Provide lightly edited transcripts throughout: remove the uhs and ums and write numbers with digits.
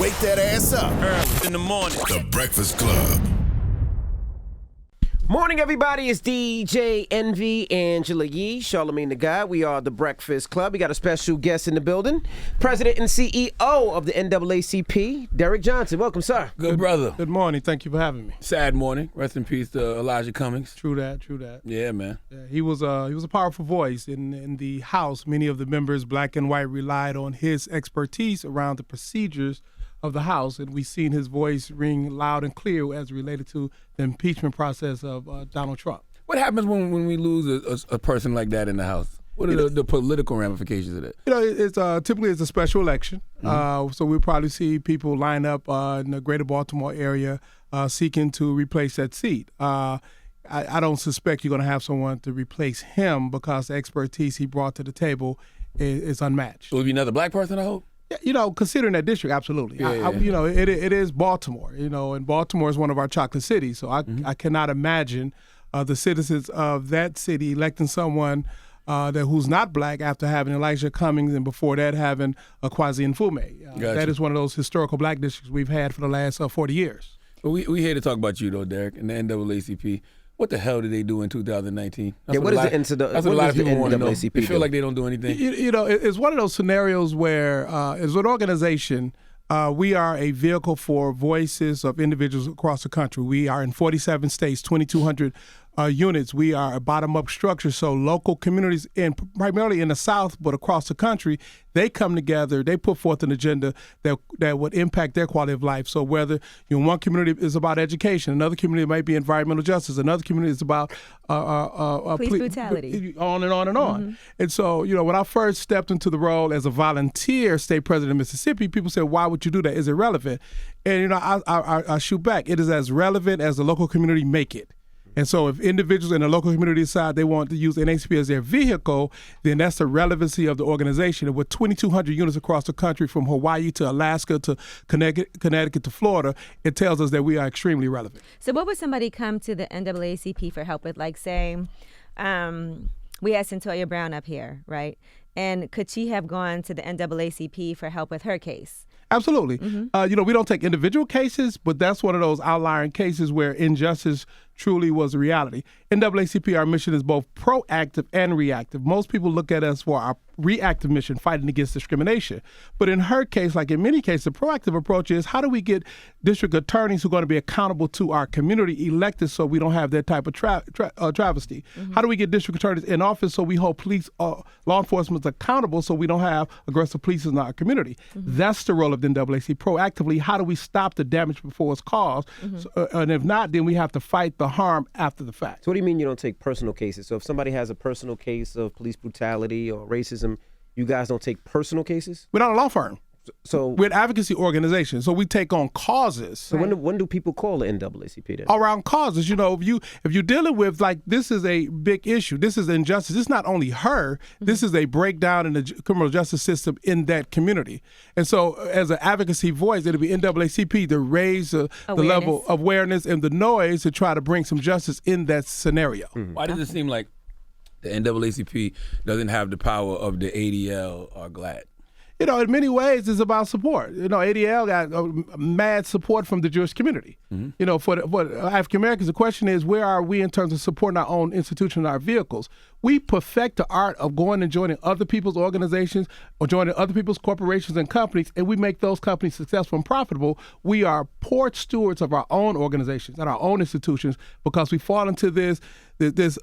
Wake that ass up. Early in the morning. The Breakfast Club. Morning, everybody. It's DJ Envy, Angela Yee, Charlamagne the Guy. We are the Breakfast Club. We got a special guest in the building, President and CEO of the NAACP, Derrick Johnson. Welcome, sir. Good brother. Good morning. Thank you for having me. Sad morning. Rest in peace to Elijah Cummings. True that. Yeah, man. Yeah, he was a powerful voice in the House. Many of the members, black and white, relied on his expertise around the procedures of the House, and we've seen his voice ring loud and clear as related to the impeachment process of Donald Trump. What happens when we lose a person like that in the House? What are the political ramifications of that? You know, it's typically it's a special election, so we'll probably see people line up in the greater Baltimore area seeking to replace that seat. I don't suspect you're going to have someone to replace him because the expertise he brought to the table is unmatched. Will it be another black person, I hope? You know, considering that district, absolutely. Yeah. You know, it is Baltimore, you know, and Baltimore is one of our chocolate cities. So I cannot imagine the citizens of that city electing someone who's not black after having Elijah Cummings and before that having Kwasi Nfume. Gotcha. That is one of those historical black districts we've had for the last 40 years. Well, we here to talk about you, though, Derrick, and the NAACP. What the hell did they do in 2019? What is the NAACP? They feel like they don't do anything. You know, it's one of those scenarios where, as an organization, we are a vehicle for voices of individuals across the country. We are in 47 states, 2,200 units. We are a bottom-up structure, so local communities, primarily in the South, but across the country, they come together, they put forth an agenda that would impact their quality of life. So whether one community is about education, another community might be environmental justice, another community is about police brutality, on and on and on. Mm-hmm. And so, when I first stepped into the role as a volunteer state president of Mississippi, people said, "Why would you do that? Is it relevant?" And I shoot back. It is as relevant as the local community make it. And so if individuals in the local community decide they want to use NAACP as their vehicle, then that's the relevancy of the organization. And with 2,200 units across the country, from Hawaii to Alaska to Connecticut to Florida, it tells us that we are extremely relevant. So what would somebody come to the NAACP for help with? Like, say, we had Centoya Brown up here, right? And could she have gone to the NAACP for help with her case? Absolutely. We don't take individual cases, but that's one of those outlying cases where injustice truly was a reality. NAACP, our mission is both proactive and reactive. Most people look at us for our reactive mission, fighting against discrimination. But in her case, like in many cases, the proactive approach is how do we get district attorneys who are going to be accountable to our community elected so we don't have that type of travesty? How do we get district attorneys in office so we hold police, law enforcement accountable so we don't have aggressive police in our community? That's the role of the NAACP. Proactively, how do we stop the damage before it's caused? And if not, then we have to fight the harm after the fact. So what do you mean you don't take personal cases? So if somebody has a personal case of police brutality or racism, you guys don't take personal cases? We're not a law firm. So we're an advocacy organization, so we take on causes. So when do people call the NAACP then? Around causes, if you're dealing with, like, this is a big issue. This is injustice. It's not only her. This is a breakdown in the criminal justice system in that community. And so as an advocacy voice, it'll be NAACP to raise the level of awareness and the noise to try to bring some justice in that scenario. Why does it seem like the NAACP doesn't have the power of the ADL or GLAAD? In many ways, it's about support. ADL got mad support from the Jewish community. For African Americans, the question is, where are we in terms of supporting our own institutions and our vehicles? We perfect the art of going and joining other people's organizations or joining other people's corporations and companies, and we make those companies successful and profitable. We are poor stewards of our own organizations and our own institutions because we fall into this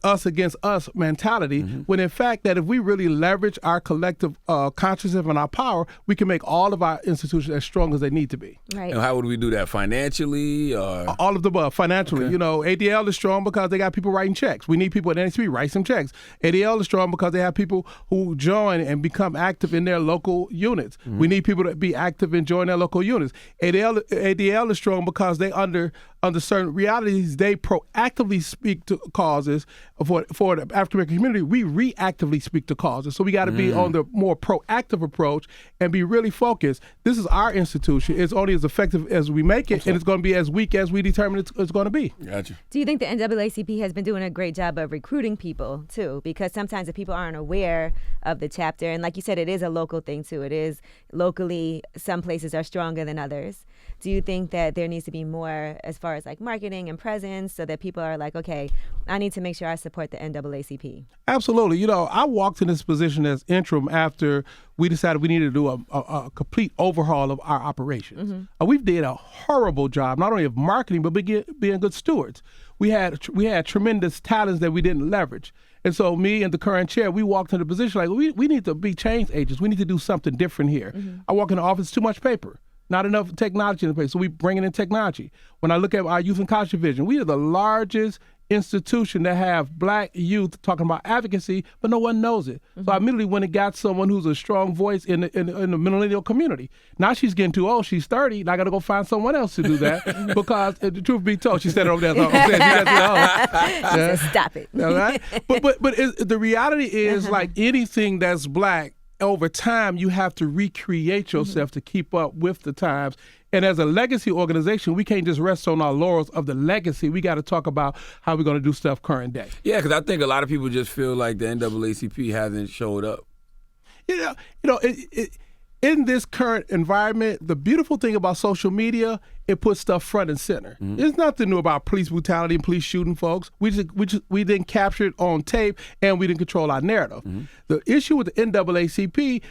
us against us mentality, when in fact that if we really leverage our collective consciousness and our power, we can make all of our institutions as strong as they need to be. Right. And how would we do that? Financially? All of the above. Financially. Okay. ADL is strong because they got people writing checks. We need people at NAACP write some checks. ADL is strong because they have people who join and become active in their local units. We need people to be active and join their local units. ADL is strong because they under certain realities, they proactively speak to causes. For the African American community, we reactively speak to causes. So we got to be on the more proactive approach and be really focused. This is our institution. It's only as effective as we make it, and it's going to be as weak as we determine it's going to be. Gotcha. Do you think the NAACP has been doing a great job of recruiting people too? too, because sometimes if people aren't aware of the chapter, and like you said, it is a local thing too. It is locally, some places are stronger than others. Do you think that there needs to be more as far as like marketing and presence so that people are like, okay, I need to make sure I support the NAACP? Absolutely. You know, I walked in this position as interim after we decided we needed to do a complete overhaul of our operations. We did a horrible job, not only of marketing, but being good stewards. We had tremendous talents that we didn't leverage. And so me and the current chair, we walked into the position like, we need to be change agents. We need to do something different here. I walk in the office, too much paper. Not enough technology in the place, so we bringing in technology. When I look at our youth and college division, we are the largest institution that have black youth talking about advocacy, but no one knows it. So I immediately went and got someone who's a strong voice in the millennial community. Now she's getting too old. She's 30, and I got to go find someone else to do that because, the truth be told, she said it over there. So I'm saying, she got too old. Stop it. All right? But the reality is, like anything that's black, over time, you have to recreate yourself to keep up with the times. And as a legacy organization, we can't just rest on our laurels of the legacy. We got to talk about how we're going to do stuff current day. Yeah, because I think a lot of people just feel like the NAACP hasn't showed up. In this current environment, the beautiful thing about social media, it puts stuff front and center. There's nothing new about police brutality and police shooting folks. We didn't capture it on tape, and we didn't control our narrative. The issue with the NAACP,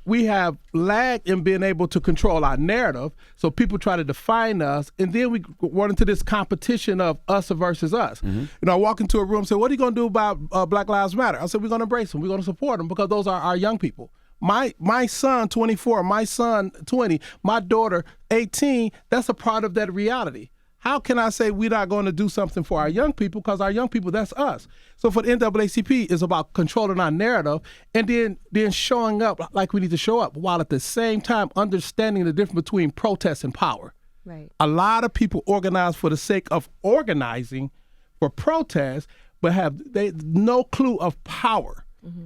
we have lagged in being able to control our narrative. So people try to define us, and then we run into this competition of us versus us. I walk into a room and say, "What are you going to do about Black Lives Matter?" I said, "We're going to embrace them. We're going to support them because those are our young people." My son, 24, my son, 20, my daughter, 18, that's a part of that reality. How can I say we're not going to do something for our young people? Because our young people, that's us. So for the NAACP, it's about controlling our narrative and then showing up like we need to show up, while at the same time understanding the difference between protest and power. Right. A lot of people organize for the sake of organizing for protest, but have no clue of power.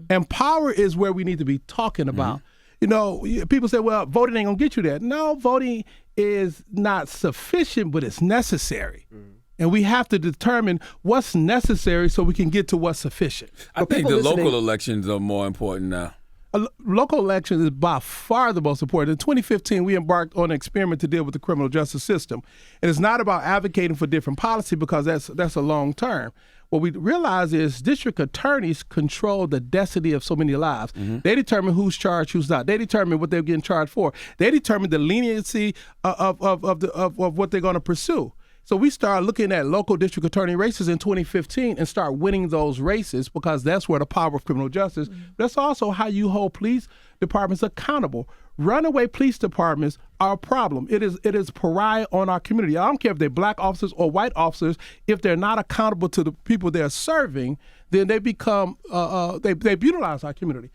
And power is where we need to be talking about. People say, well, voting ain't going to get you there. No, voting is not sufficient, but it's necessary. And we have to determine what's necessary so we can get to what's sufficient. I think the local elections are more important now. Local elections is by far the most important. In 2015, we embarked on an experiment to deal with the criminal justice system. And it's not about advocating for different policy because that's a long term. What we realize is district attorneys control the destiny of so many lives. They determine who's charged, who's not. They determine what they're getting charged for. They determine the leniency of what they're going to pursue. So we started looking at local district attorney races in 2015 and start winning those races because that's where the power of criminal justice. That's also how you hold police departments accountable. Runaway police departments are a problem. It is pariah on our community. I don't care if they're black officers or white officers. If they're not accountable to the people they're serving, then they become they brutalize our community.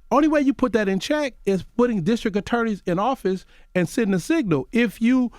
Only way you put that in check is putting district attorneys in office and sending a signal. If you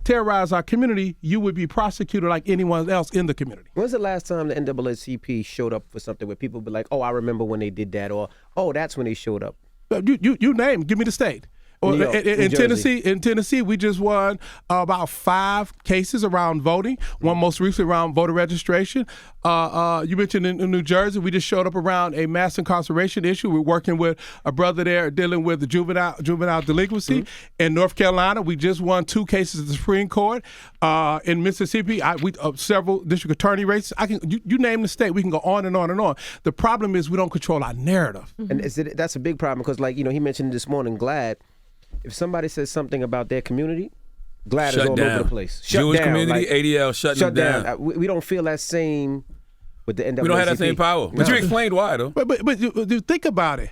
terrorize our community, you would be prosecuted like anyone else in the community. When's the last time the NAACP showed up for something where people be like, "Oh, I remember when they did that," or "Oh, that's when they showed up"? You name. Give me the state. Or New York, in Tennessee, we just won about 5 cases around voting. One most recently around voter registration. You mentioned in New Jersey, we just showed up around a mass incarceration issue. We're working with a brother there dealing with the juvenile delinquency. In North Carolina, we just won 2 cases at the Supreme Court. In Mississippi, we several district attorney races. You name the state, we can go on and on and on. The problem is we don't control our narrative. And that's a big problem because, he mentioned this morning, GLAD. If somebody says something about their community, GLAD is all over the place. Jewish community, ADL, shut down. We don't feel that same with the NAACP. We don't have that same power. But you explained why, though. But you think about it.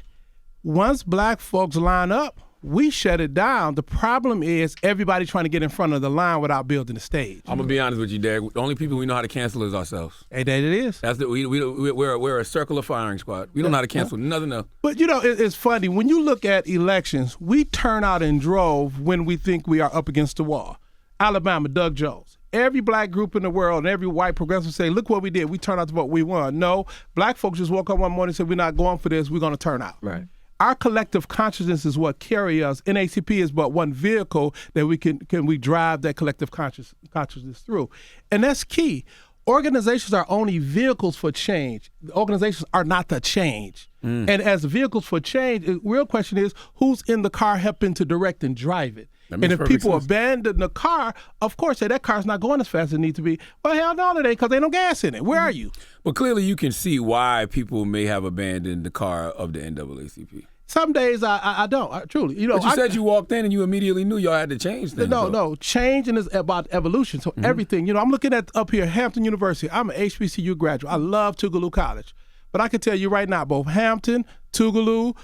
Once black folks line up, we shut it down. The problem is everybody trying to get in front of the line without building the stage. I'm gonna be honest with you, Derrick. The only people we know how to cancel is ourselves. Hey, that it is. That's we're a circular firing squad. We don't know how to cancel nothing else. But it's funny when you look at elections. We turn out in drove when we think we are up against the wall. Alabama, Doug Jones. Every black group in the world and every white progressive say, "Look what we did. We turned out to vote. We won." No, black folks just woke up one morning and said, "We're not going for this. We're going to turn out." Right. Our collective consciousness is what carry us. NAACP is but one vehicle that we can drive that collective consciousness through. And that's key. organizations are only vehicles for change. The organizations are not the change. And as vehicles for change, the real question is who's in the car helping to direct and drive it. And if people abandon the car, of course, that car's not going as fast as it needs to be. Well, hell no, it ain't, because ain't no gas in it. Where are you? But clearly you can see why people may have abandoned the car of the NAACP. Some days I don't, truly. You know, But you said you walked in and you immediately knew y'all had to change things. No, changing is about evolution. So everything, you know, I'm looking at up here, Hampton University. I'm an HBCU graduate. I love Tougaloo College. But I can tell you right now, both Hampton, Tougaloo,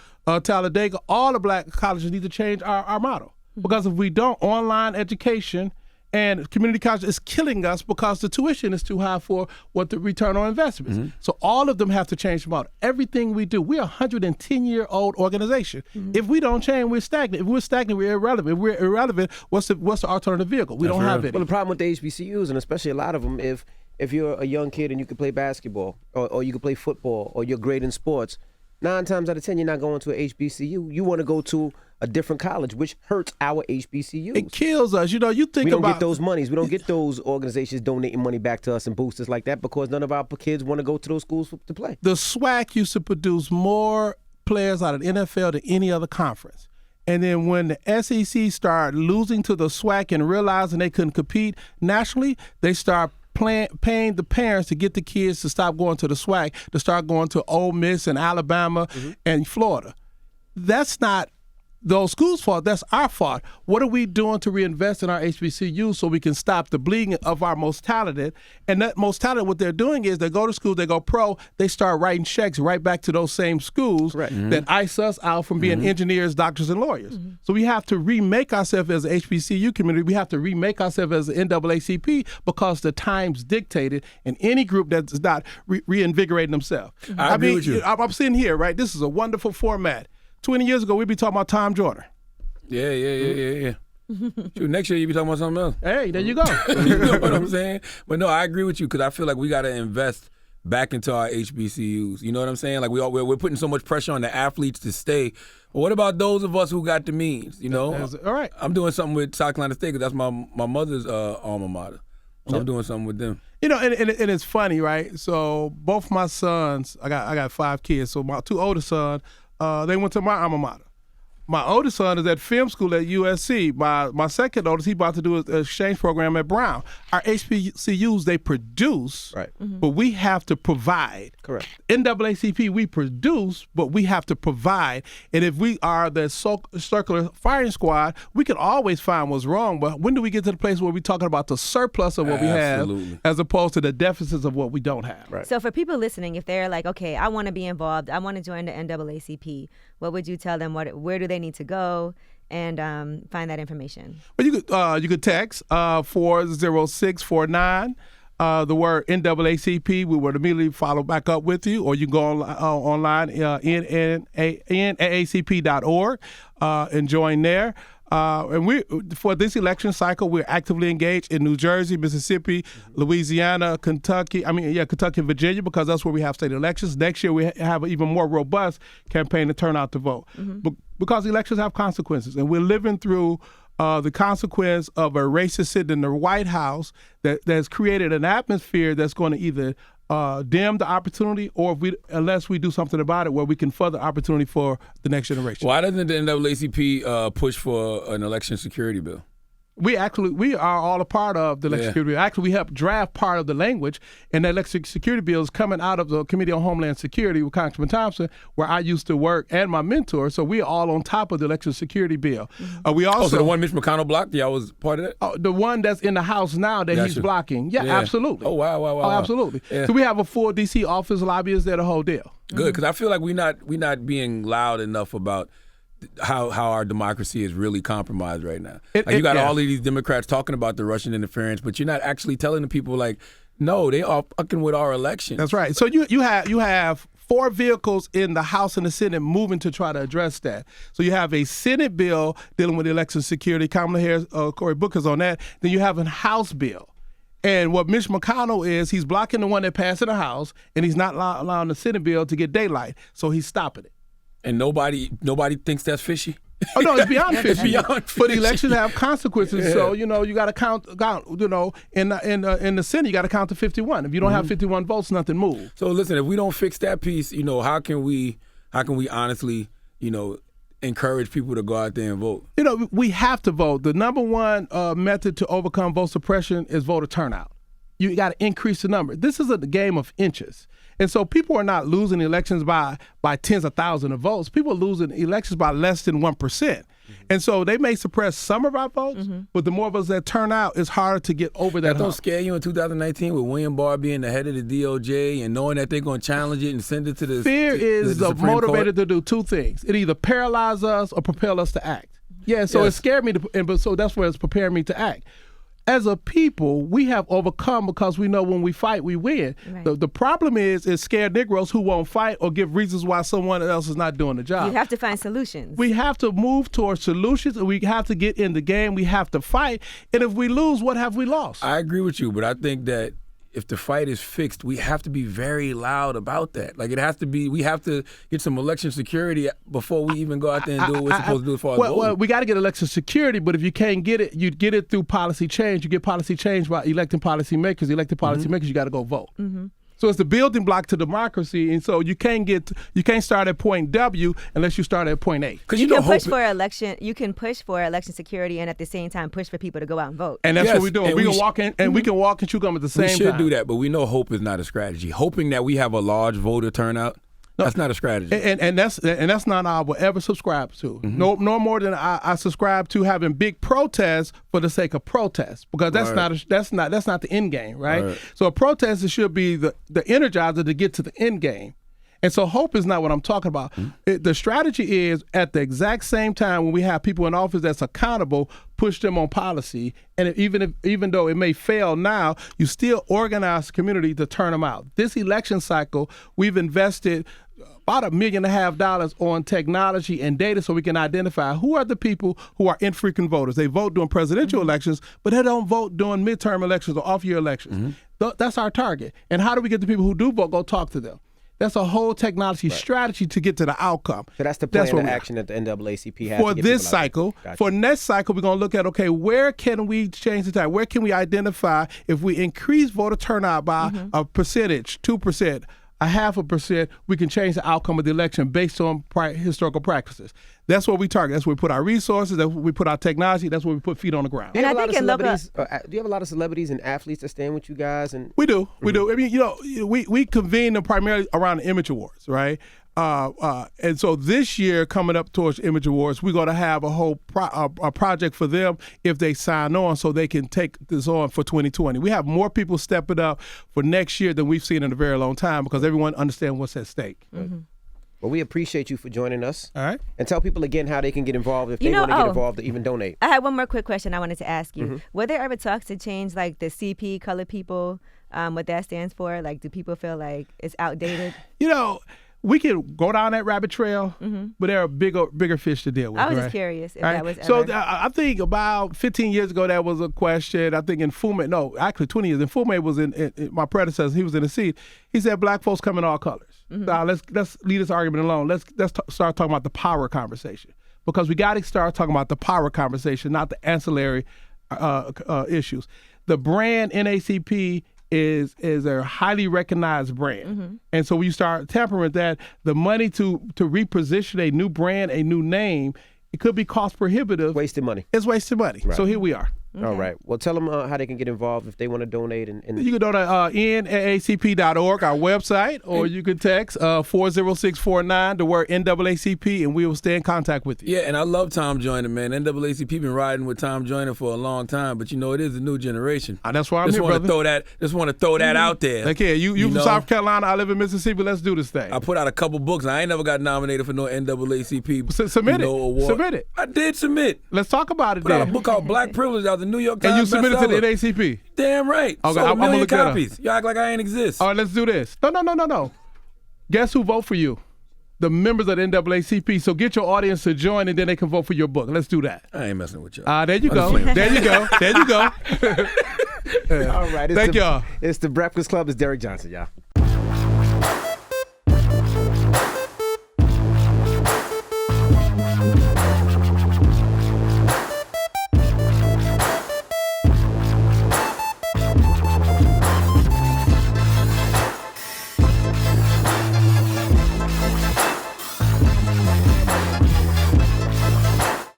Talladega, all the black colleges need to change our model. Because if we don't, online education and community college is killing us because the tuition is too high for what the return on investment is. So all of them have to change the model. Everything we do, we're a 110-year-old organization. If we don't change, we're stagnant. If we're stagnant, we're irrelevant. If we're irrelevant, what's the alternative vehicle? We don't have it. Well, the problem with the HBCUs, and especially a lot of them, if you're a young kid and you can play basketball or you can play football or you're great in sports, 9 times out of 10 you're not going to a HBCU. You want to go to a different college, which hurts our HBCUs. It kills us. You know, you think we don't about get those monies. We don't get those organizations donating money back to us and boosters like that because none of our kids want to go to those schools to play. The SWAC used to produce more players out of the NFL than any other conference. And then when the SEC started losing to the SWAC and realizing they couldn't compete nationally, they start paying the parents to get the kids to stop going to the SWAC, to start going to Ole Miss and Alabama and Florida. That's not those schools' fault. That's our fault. What are we doing to reinvest in our HBCUs so we can stop the bleeding of our most talented? And that most talented, what they're doing is they go to school, they go pro, they start writing checks right back to those same schools that ice us out from being engineers, doctors, and lawyers. So we have to remake ourselves as an HBCU community. We have to remake ourselves as an NAACP because the times dictated, and any group that's not reinvigorating themselves. I agree with you. I'm sitting here, right? This is a wonderful format. 20 years ago, we'd be talking about Tom Joyner. Yeah. Shoot, next year, you'll be talking about something else. Hey, there you go. You know what I'm saying? But no, I agree with you because I feel like we got to invest back into our HBCUs. You know what I'm saying? Like we're putting so much pressure on the athletes to stay. But what about those of us who got the means? You know, all right. I'm doing something with South Carolina State because that's my mother's alma mater. So I'm doing something with them. You know, and it's funny, right? So both my sons, I got 5 kids. So my 2 older sons, they went to my alma mater. My oldest son is at film school at USC. My second oldest, he about to do an exchange program at Brown. Our HBCUs, they produce, but we have to provide. Correct. NAACP, we produce, but we have to provide. And if we are the circular firing squad, we can always find what's wrong. But when do we get to the place where we're talking about the surplus of what we have as opposed to the deficits of what we don't have? Right. So for people listening, if they're like, okay, I want to be involved, I want to join the NAACP, what would you tell them? Where do they need to go and find that information? Well, you could text 40649 the word NAACP. We would immediately follow back up with you, or you can go online NAACP.org and join there. And we, for this election cycle, we're actively engaged in New Jersey, Mississippi, Louisiana, Kentucky and Virginia, because that's where we have state elections. Next year, we have an even more robust campaign to turn out to vote. But because elections have consequences, and we're living through the consequence of a racist sitting in the White House that's created an atmosphere that's going to either dim the opportunity, or unless we do something about it, where we can further opportunity for the next generation. Why doesn't the NAACP push for an election security bill? We are all a part of the election security bill. Actually, we helped draft part of the language, and the election security bill is coming out of the Committee on Homeland Security with Congressman Thompson, where I used to work, and my mentor. So we're all on top of the election security bill. We also so the one Mitch McConnell blocked, y'all was part of that? The one that's in the House now that he's blocking. Yeah, absolutely. Oh, wow. Oh, absolutely. Yeah. So we have a full D.C. office, lobbyists, there, the whole deal. Good, because I feel like we're not being loud enough about how our democracy is really compromised right now. You got all of these Democrats talking about the Russian interference, but you're not actually telling the people, like, no, they are fucking with our elections. That's right. So you have 4 vehicles in the House and the Senate moving to try to address that. So you have a Senate bill dealing with election security. Kamala Harris, Cory Booker's on that. Then you have a House bill. And what Mitch McConnell is, he's blocking the one that passed in the House, and he's not allowing the Senate bill to get daylight. So he's stopping it. And nobody thinks that's fishy Oh no, it's beyond 50. It's beyond 50. But elections have consequences, so you got to count. In the Senate, you got to count to 51. If you don't have 51 votes, nothing moves. So listen, if we don't fix that piece, how can we honestly, encourage people to go out there and vote? We have to vote. The number one method to overcome vote suppression is voter turnout. You got to increase the number. This is a game of inches. And so people are not losing elections by tens of thousands of votes. People are losing elections by less than 1%. And so they may suppress some of our votes, but the more of us that turn out, it's harder to get over that hump. Don't scare you in 2019 with William Barr being the head of the DOJ and knowing that they're going to challenge it and send it to the Fear is the Supreme motivated Court? to do two things. It either paralyzes us or propel us to act. Yeah, so it scared me, so that's where it's preparing me to act. As a people, we have overcome because we know when we fight, we win. Right. The problem is scared Negroes who won't fight or give reasons why someone else is not doing the job. You have to find solutions. We have to move towards solutions, and we have to get in the game. We have to fight. And if we lose, what have we lost? I agree with you, but I think that if the fight is fixed, we have to be very loud about that. Like, it has to be, we have to get some election security before we even go out there and do what we're supposed to do as far as voting. Well, we got to get election security, but if you can't get it, you get it through policy change. You get policy change by electing policymakers. Elected policymakers, you got to go vote. So it's the building block to democracy, and so you can't start at point W unless you start at point A. Because you can push for election. You can push for election security, and at the same time push for people to go out and vote. And that's what we're doing. We can walk in, and we can walk and chew gum at the same time. We should do that, but we know hope is not a strategy. Hoping that we have a large voter turnout. That's not a strategy, and that's not I will ever subscribe to. No more than I subscribe to having big protests for the sake of protest, because that's not the end game, right? So a protest should be the energizer to get to the end game. And so hope is not what I'm talking about. The strategy is at the exact same time when we have people in office that's accountable, push them on policy. And even though it may fail now, you still organize the community to turn them out. This election cycle, we've invested about $1.5 million on technology and data so we can identify who are the people who are infrequent voters. They vote during presidential elections, but they don't vote during midterm elections or off-year elections. That's our target. And how do we get the people who do vote, go talk to them? That's a whole technology strategy to get to the outcome. So that's the plan of action that the NAACP has for this cycle. Gotcha. For next cycle, we're going to look at, where can we change the tide? Where can we identify if we increase voter turnout by a percentage, 2%, 0.5%, we can change the outcome of the election based on historical practices. That's what we target. That's where we put our resources. That's where we put our technology. That's where we put feet on the ground. Do you have a lot of celebrities and athletes that stand with you guys? And we do. We do. I mean, we convene them primarily around the Image Awards, right? And so this year, coming up towards Image Awards, we're going to have a whole project for them if they sign on, so they can take this on for 2020. We have more people stepping up for next year than we've seen in a very long time because everyone understands what's at stake. Well, we appreciate you for joining us. All right. And tell people again how they can get involved if they want to get involved or even donate. I had one more quick question I wanted to ask you. Were there ever talks to change, like, the CP, colored people, what that stands for? Like, do people feel like it's outdated? We can go down that rabbit trail, but there are bigger fish to deal with. I was just curious if that was ever. So I think about 15 years ago, that was a question. I think in Fume, actually 20 years. And Fume was in my predecessor. He was in the seat. He said, black folks come in all colors. Now, let's leave this argument alone. Let's start talking about the power conversation, because we got to start talking about the power conversation, not the ancillary issues. The brand NAACP is a highly recognized brand. And so when you start tampering with that, the money to reposition a new brand, a new name, it could be cost prohibitive. Wasted money. It's wasted money. Right. So here we are. Okay. All right. Well, tell them how they can get involved if they want to donate. And you can donate NAACP.org, our website, or you can text 40649 the word NAACP, and we will stay in contact with you. Yeah, and I love Tom Joyner, man. NAACP been riding with Tom Joyner for a long time, but it is a new generation. That's why I'm here, brother. Just want to throw that out there. Okay, you from South Carolina, I live in Mississippi. Let's do this thing. I put out a couple books, and I ain't never got nominated for no NAACP submit it. Award. Submit it. I did submit. Let's talk about it. Put out a book called Black Privilege out the New York Times. And you submitted to the NAACP. Damn right. Okay, sold I'm 1 million look that copies. You act like I ain't exist. All right, let's do this. No. Guess who vote for you? The members of the NAACP. So get your audience to join, and then they can vote for your book. Let's do that. I ain't messing with you. There you go. There you go. All right. Thank y'all. It's the Breakfast Club. It's Derrick Johnson, y'all.